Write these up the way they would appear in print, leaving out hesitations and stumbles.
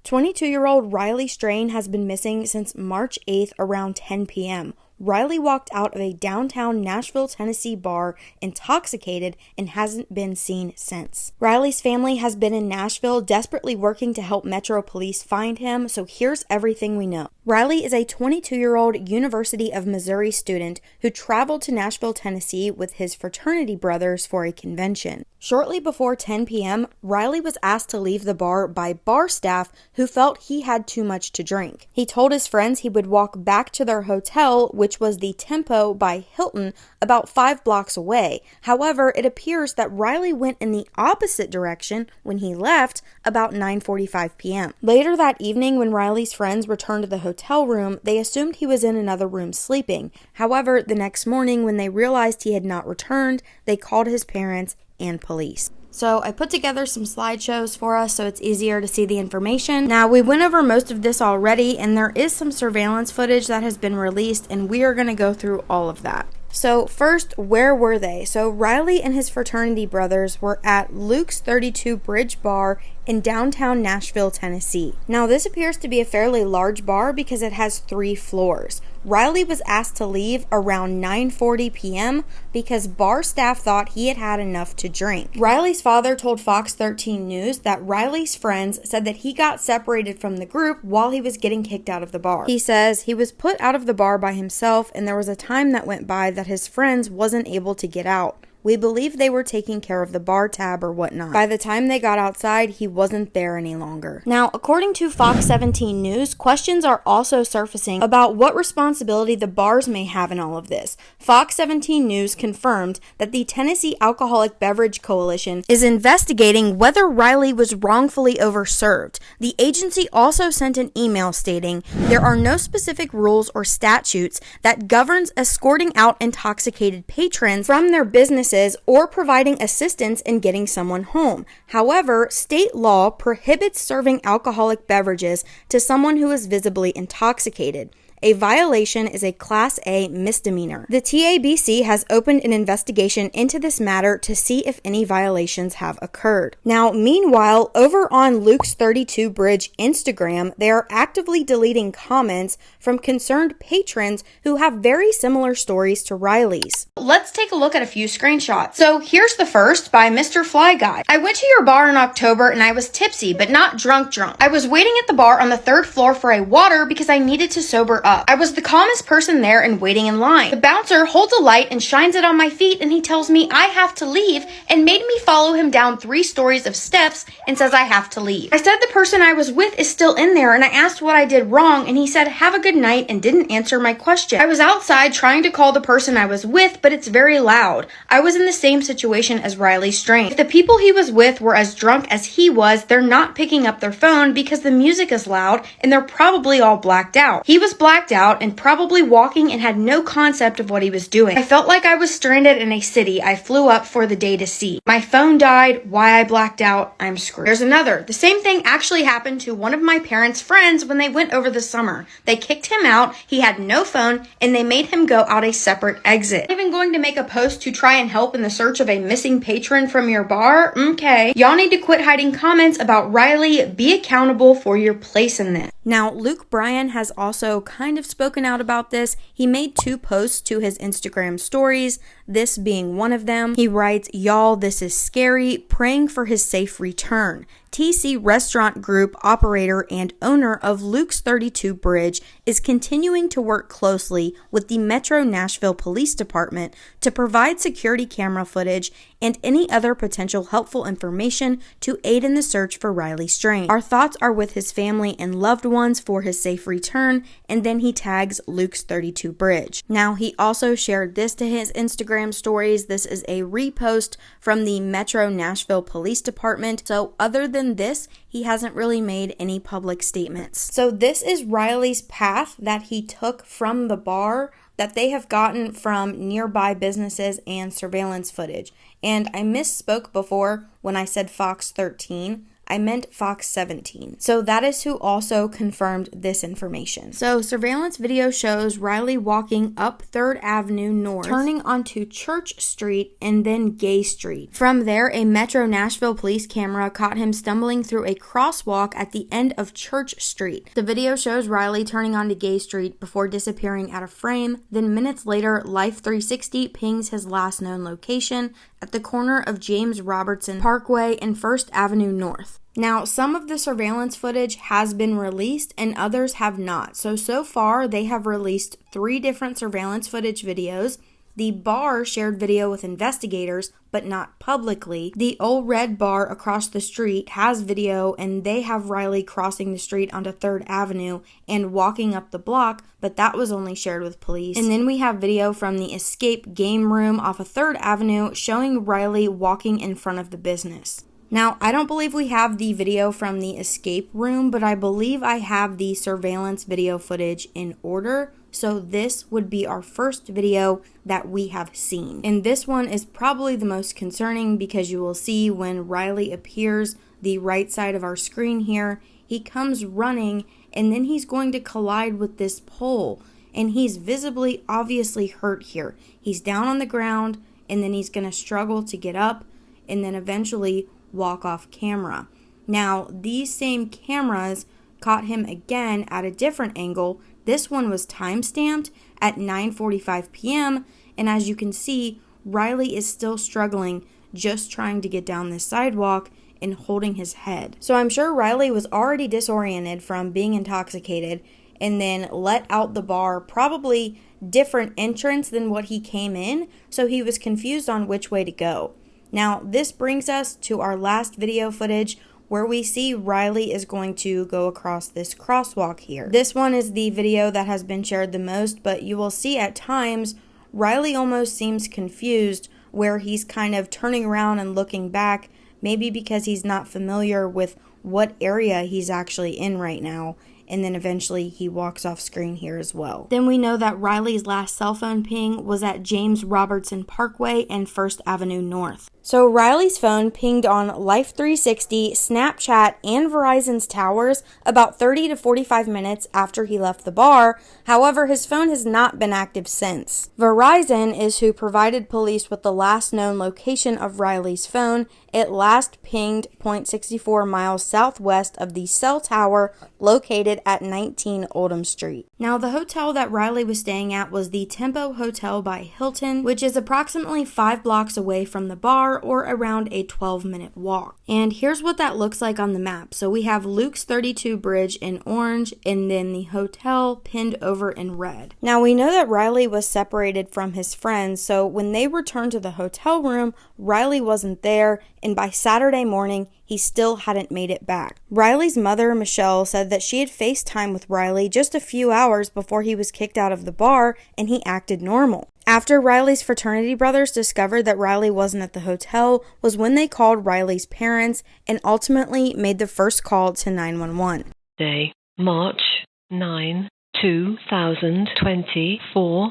22-year-old Riley Strain has been missing since March 8th around 10 p.m. Riley walked out of a downtown Nashville, Tennessee bar intoxicated and hasn't been seen since. Riley's family has been in Nashville desperately working to help Metro Police find him, so here's everything we know. Riley is a 22-year-old University of Missouri student who traveled to Nashville, Tennessee with his fraternity brothers for a convention. Shortly before 10 p.m., Riley was asked to leave the bar by bar staff who felt he had too much to drink. He told his friends he would walk back to their hotel, which was the Tempo by Hilton, about 5 blocks away. However, it appears that Riley went in the opposite direction when he left about 9:45 p.m. Later that evening, when Riley's friends returned to the hotel room, they assumed he was in another room sleeping. However, the next morning, when they realized he had not returned, they called his parents and police. So I put together some slideshows for us so it's easier to see the information. Now, we went over most of this already, and there is some surveillance footage that has been released, and we are going to go through all of that. So first, where were they? So Riley and his fraternity brothers were at Luke's 32 Bridge Bar in downtown Nashville, Tennessee. Now, this appears to be a fairly large bar because it has 3 floors. Riley was asked to leave around 9:40 p.m. because bar staff thought he had had enough to drink. Riley's father told Fox 13 News that Riley's friends said that he got separated from the group while he was getting kicked out of the bar. He says he was put out of the bar by himself, and there was a time that went by that his friends wasn't able to get out. We believe they were taking care of the bar tab or whatnot. By the time they got outside, he wasn't there any longer. Now, according to Fox 17 News, questions are also surfacing about what responsibility the bars may have in all of this. Fox 17 News confirmed that the Tennessee Alcoholic Beverage Coalition is investigating whether Riley was wrongfully overserved. The agency also sent an email stating there are no specific rules or statutes that governs escorting out intoxicated patrons from their businesses or providing assistance in getting someone home. However, state law prohibits serving alcoholic beverages to someone who is visibly intoxicated. A violation is a Class A misdemeanor. The TABC has opened an investigation into this matter to see if any violations have occurred. Now, meanwhile, over on Luke's 32 Bridge Instagram, they are actively deleting comments from concerned patrons who have very similar stories to Riley's. Let's take a look at a few screenshots. So here's the first by Mr. Fly Guy. I went to your bar in October and I was tipsy, but not drunk. I was waiting at the bar on the 3rd floor for a water because I needed to sober up. I was the calmest person there and waiting in line. The bouncer holds a light and shines it on my feet, and he tells me I have to leave and made me follow him down 3 stories of steps and says I have to leave. I said the person I was with is still in there, and I asked what I did wrong, and he said have a good night and didn't answer my question. I was outside trying to call the person I was with, but it's very loud. I was in the same situation as Riley Strain. If the people he was with were as drunk as he was, they're not picking up their phone because the music is loud and they're probably all blacked out. He was blacked out and probably walking and had no concept of what he was doing. I felt like I was stranded in a city I flew up for the day to see. My phone died. Why I blacked out, I'm screwed. There's another. The same thing actually happened to one of my parents' friends when they went over the summer. They kicked him out, he had no phone, and they made him go out a separate exit. I'm even going to make a post to try and help in the search of a missing patron from your bar? Okay. Y'all need to quit hiding comments about Riley. Be accountable for your place in this. Now, Luke Bryan has also kind of spoken out about this. He made 2 posts to his Instagram stories, this being one of them. He writes, "Y'all, this is scary, praying for his safe return." TC Restaurant Group operator and owner of Luke's 32 Bridge is continuing to work closely with the Metro Nashville Police Department to provide security camera footage and any other potential helpful information to aid in the search for Riley Strain. Our thoughts are with his family and loved ones for his safe return, and then he tags Luke's 32 Bridge. Now, he also shared this to his Instagram stories. This is a repost from the Metro Nashville Police Department. So other than this, he hasn't really made any public statements. So this is Riley's path that he took from the bar that they have gotten from nearby businesses and surveillance footage. And I misspoke before when I said Fox 13. I meant Fox 17. So that is who also confirmed this information. So surveillance video shows Riley walking up 3rd Avenue North, turning onto Church Street and then Gay Street. From there, a Metro Nashville police camera caught him stumbling through a crosswalk at the end of Church Street. The video shows Riley turning onto Gay Street before disappearing out of frame. Then minutes later, Life 360 pings his last known location at the corner of James Robertson Parkway and 1st Avenue North. Now, some of the surveillance footage has been released and others have not. So far, they have released 3 different surveillance footage videos. The bar shared video with investigators, but not publicly. The Old Red Bar across the street has video, and they have Riley crossing the street onto 3rd Avenue and walking up the block, but that was only shared with police. And then we have video from the Escape Game Room off of 3rd Avenue showing Riley walking in front of the business. Now, I don't believe we have the video from the escape room, but I believe I have the surveillance video footage in order. So this would be our first video that we have seen. And this one is probably the most concerning because you will see when Riley appears the right side of our screen here, he comes running and then he's going to collide with this pole. And he's visibly, obviously hurt here. He's down on the ground and then he's going to struggle to get up and then eventually walk off camera. Now, these same cameras caught him again at a different angle. This one was time-stamped at 9:45 p.m. and as you can see, Riley is still struggling, just trying to get down this sidewalk and holding his head. So I'm sure Riley was already disoriented from being intoxicated and then let out the bar, probably different entrance than what he came in, so he was confused on which way to go. Now, this brings us to our last video footage where we see Riley is going to go across this crosswalk here. This one is the video that has been shared the most, but you will see at times Riley almost seems confused where he's kind of turning around and looking back, maybe because he's not familiar with what area he's actually in right now. And then eventually he walks off screen here as well. Then we know that Riley's last cell phone ping was at James Robertson Parkway and 1st Avenue North. So Riley's phone pinged on Life 360, Snapchat, and Verizon's towers about 30 to 45 minutes after he left the bar. However, his phone has not been active since. Verizon is who provided police with the last known location of Riley's phone. It last pinged 0.64 miles southwest of the cell tower located at 19 Oldham Street. Now, the hotel that Riley was staying at was the Tempo Hotel by Hilton, which is approximately 5 blocks away from the bar or around a 12-minute walk. And here's what that looks like on the map. So we have Luke's 32 Bridge in orange and then the hotel pinned over in red. Now, we know that Riley was separated from his friends, so when they returned to the hotel room, Riley wasn't there, and by Saturday morning, he still hadn't made it back. Riley's mother, Michelle, said that she had FaceTime with Riley just a few hours before he was kicked out of the bar, and he acted normal. After Riley's fraternity brothers discovered that Riley wasn't at the hotel was when they called Riley's parents and ultimately made the first call to 911. Day, March 9, 2024,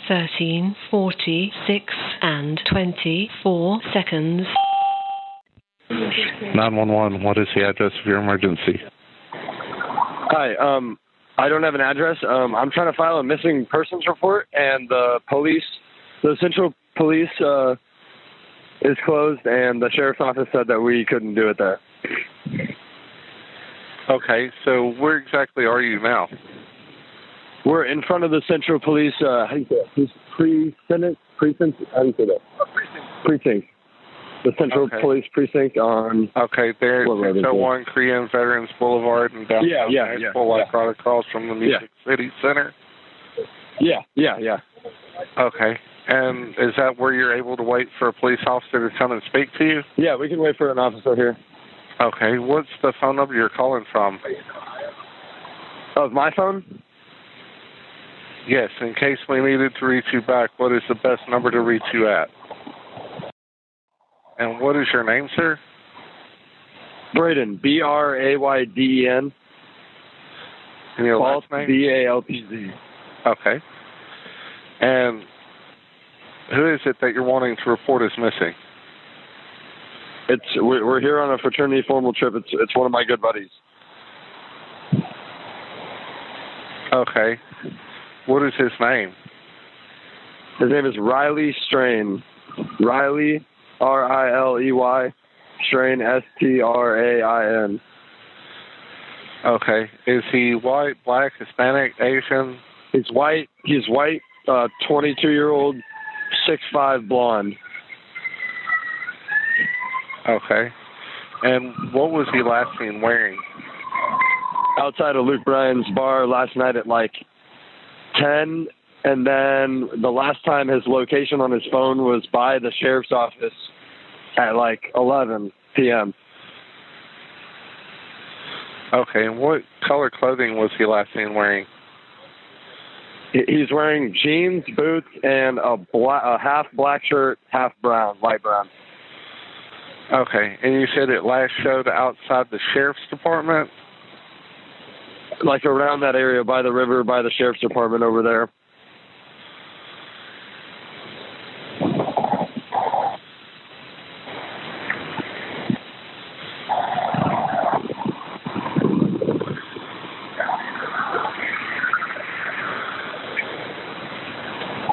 13:46 and 24 seconds. 911, what is the address of your emergency? Hi, I don't have an address. I'm trying to file a missing persons report, and the Central Police is closed, and the sheriff's office said that we couldn't do it there. Okay, so where exactly are you now? We're in front of the Central Police, how do you say that? Precinct? How do you say that? Precinct. The Central Police Precinct on... Okay, there's 601 Korean Veterans Boulevard in downtown Nashville, like right across from the Music City Center? Yeah. Okay, and is that where you're able to wait for a police officer to come and speak to you? Yeah, we can wait for an officer here. Okay, what's the phone number you're calling from? Of my phone? Yes, in case we needed to reach you back, what is the best number to reach you at? And what is your name, sir? Braden, Brayden. And your last name? Baltz. Okay. And who is it that you're wanting to report as missing? We're here on a fraternity formal trip. It's one of my good buddies. Okay. What is his name? His name is Riley Strain. Riley, R-I-L-E-Y, Strain, S-T-R-A-I-N. Okay. Is he white, black, Hispanic, Asian? He's white. 22-year-old, 6'5", blonde. Okay. And what was he last seen wearing? Outside of Luke Bryan's bar last night at like 10, and then the last time his location on his phone was by the sheriff's office at like 11 p.m. Okay, and what color clothing was he last seen wearing? He's wearing jeans, boots, and a half black shirt, half brown, light brown. Okay, and you said it last showed outside the sheriff's department? Like around that area, by the river, by the sheriff's department over there.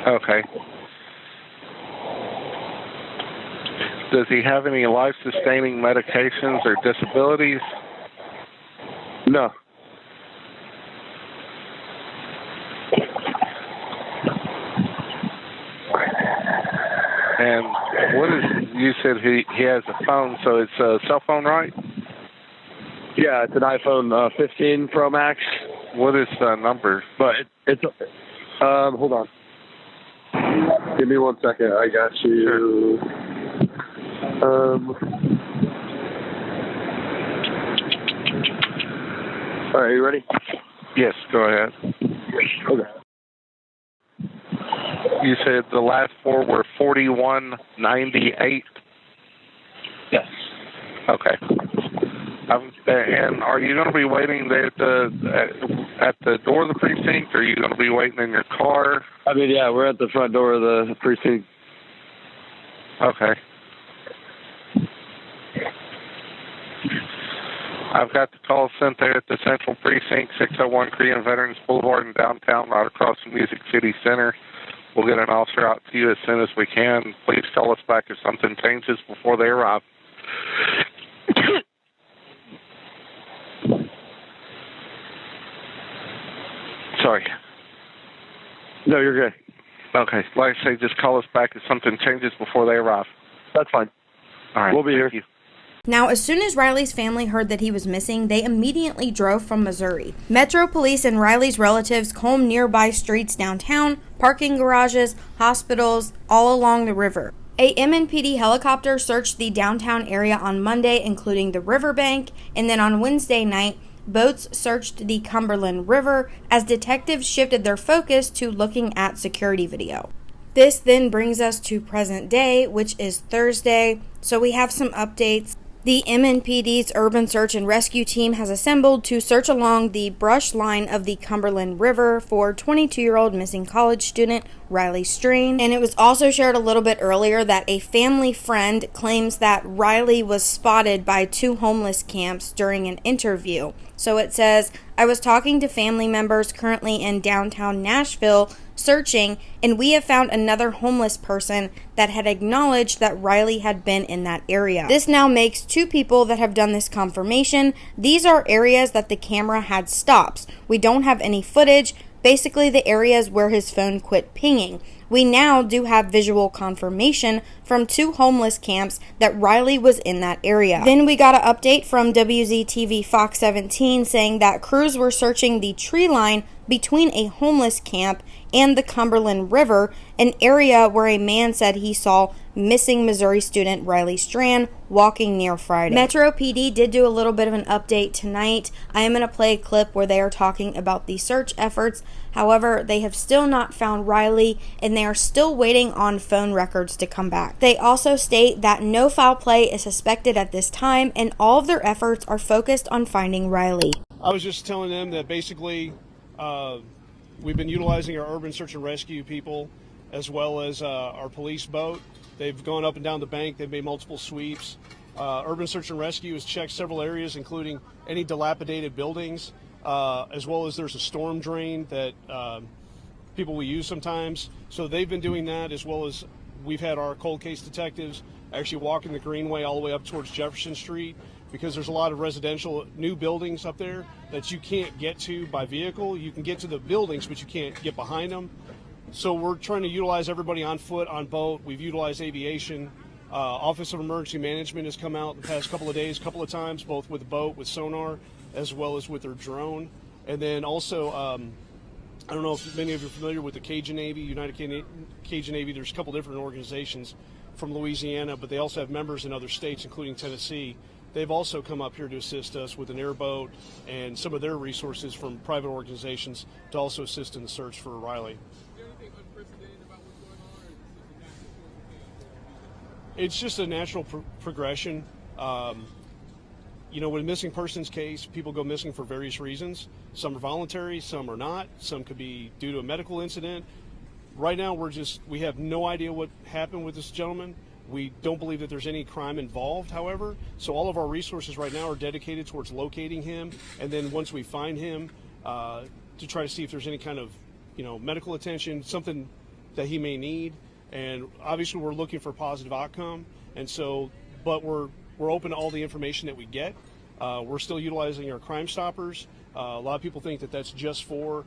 Okay. Does he have any life-sustaining medications or disabilities? No. And what is, you said he has a phone, so it's a cell phone, right? Yeah, it's an iPhone 15 Pro Max. What is the number? But it's hold on. Give me 1 second. I got you. Sure. All right, you ready? Yes, go ahead. Okay. You said the last four were 4198? Yes. Okay. And are you going to be waiting there at the door of the precinct, or are you going to be waiting in your car? I mean, yeah, we're at the front door of the precinct. Okay. I've got the call sent there at the Central Precinct, 601 Korean Veterans Boulevard in downtown, right across from Music City Center. We'll get an officer out to you as soon as we can. Please call us back if something changes before they arrive. Sorry. No, you're good. Okay. Like I say, just call us back if something changes before they arrive. That's fine. All right. We'll be here. You. Now, as soon as Riley's family heard that he was missing, they immediately drove from Missouri. Metro Police and Riley's relatives combed nearby streets downtown, parking garages, hospitals, all along the river. A MNPD helicopter searched the downtown area on Monday, including the riverbank, and then on Wednesday night, boats searched the Cumberland River as detectives shifted their focus to looking at security video. This then brings us to present day, which is Thursday, so we have some updates. The MNPD's Urban Search and Rescue Team has assembled to search along the brush line of the Cumberland River for 22-year-old missing college student Riley Strain. And it was also shared a little bit earlier that a family friend claims that Riley was spotted by two homeless camps during an interview. So it says, I was talking to family members currently in downtown Nashville searching, and we have found another homeless person that had acknowledged that Riley had been in that area. This now makes two people that have done this confirmation. These are areas that the camera had stops. We don't have any footage, basically the areas where his phone quit pinging. We now do have visual confirmation from two homeless camps that Riley was in that area. Then we got an update from WZTV Fox 17 saying that crews were searching the tree line between a homeless camp and the Cumberland River, an area where a man said he saw missing Missouri student Riley Strain walking near Friday. Metro PD did do a little bit of an update tonight. I am going to play a clip where they are talking about the search efforts. However, they have still not found Riley, and they are still waiting on phone records to come back. They also state that no foul play is suspected at this time, and all of their efforts are focused on finding Riley. I was just telling them that basically we've been utilizing our urban search and rescue people as well as our police boat. They've gone up and down the bank. They've made multiple sweeps. Urban Search and Rescue has checked several areas, including any dilapidated buildings, as well as there's a storm drain that people will use sometimes. So they've been doing that, as well as we've had our cold case detectives actually walking the Greenway all the way up towards Jefferson Street, because there's a lot of residential new buildings up there that you can't get to by vehicle. You can get to the buildings, but you can't get behind them. So we're trying to utilize everybody on foot, on boat. We've utilized aviation. Office of Emergency Management has come out the past couple of days, couple of times, both with the boat, with sonar, as well as with their drone. And then also, I don't know if many of you are familiar with the Cajun Navy, United Cajun Navy. There's a couple different organizations from Louisiana, but they also have members in other states, including Tennessee. They've also come up here to assist us with an airboat and some of their resources from private organizations to also assist in the search for Riley. It's just a natural progression. You know, with a missing persons case, people go missing for various reasons. Some are voluntary, some are not. Some could be due to a medical incident. Right now, we have no idea what happened with this gentleman. We don't believe that there's any crime involved, however. So all of our resources right now are dedicated towards locating him. And then once we find him, to try to see if there's any kind of, medical attention, something that he may need. And obviously we're looking for a positive outcome. And so, but we're open to all the information that we get. We're still utilizing our Crime Stoppers. A lot of people think that that's just for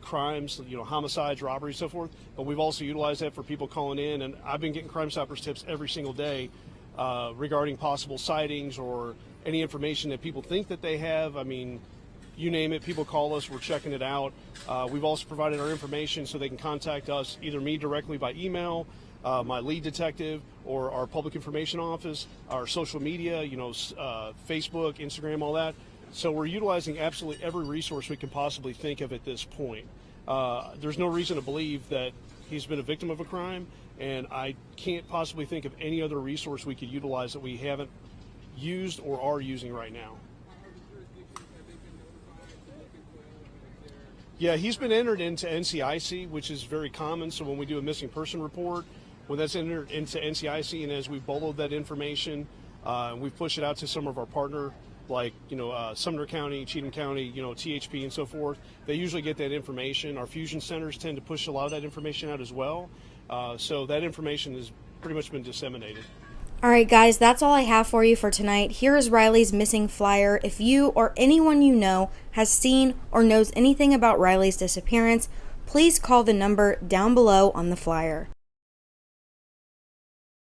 crimes, homicides, robberies, so forth. But we've also utilized that for people calling in. And I've been getting Crime Stoppers tips every single day regarding possible sightings or any information that people think that they have. I mean, you name it, people call us, we're checking it out. We've also provided our information so they can contact us, either me directly by email, my lead detective, or our public information office, our social media, Facebook, Instagram, all that. So we're utilizing absolutely every resource we can possibly think of at this point. There's no reason to believe that he's been a victim of a crime, and I can't possibly think of any other resource we could utilize that we haven't used or are using right now. Yeah, he's been entered into NCIC, which is very common. So when we do a missing person report, when that's entered into NCIC, and as we boloed that information, we've pushed it out to some of our partner, like Sumner County, Cheatham County, THP, and so forth. They usually get that information. Our fusion centers tend to push a lot of that information out as well. So that information has pretty much been disseminated. All right, guys, that's all I have for you for tonight. Here is Riley's missing flyer. If you or anyone you know has seen or knows anything about Riley's disappearance, please call the number down below on the flyer.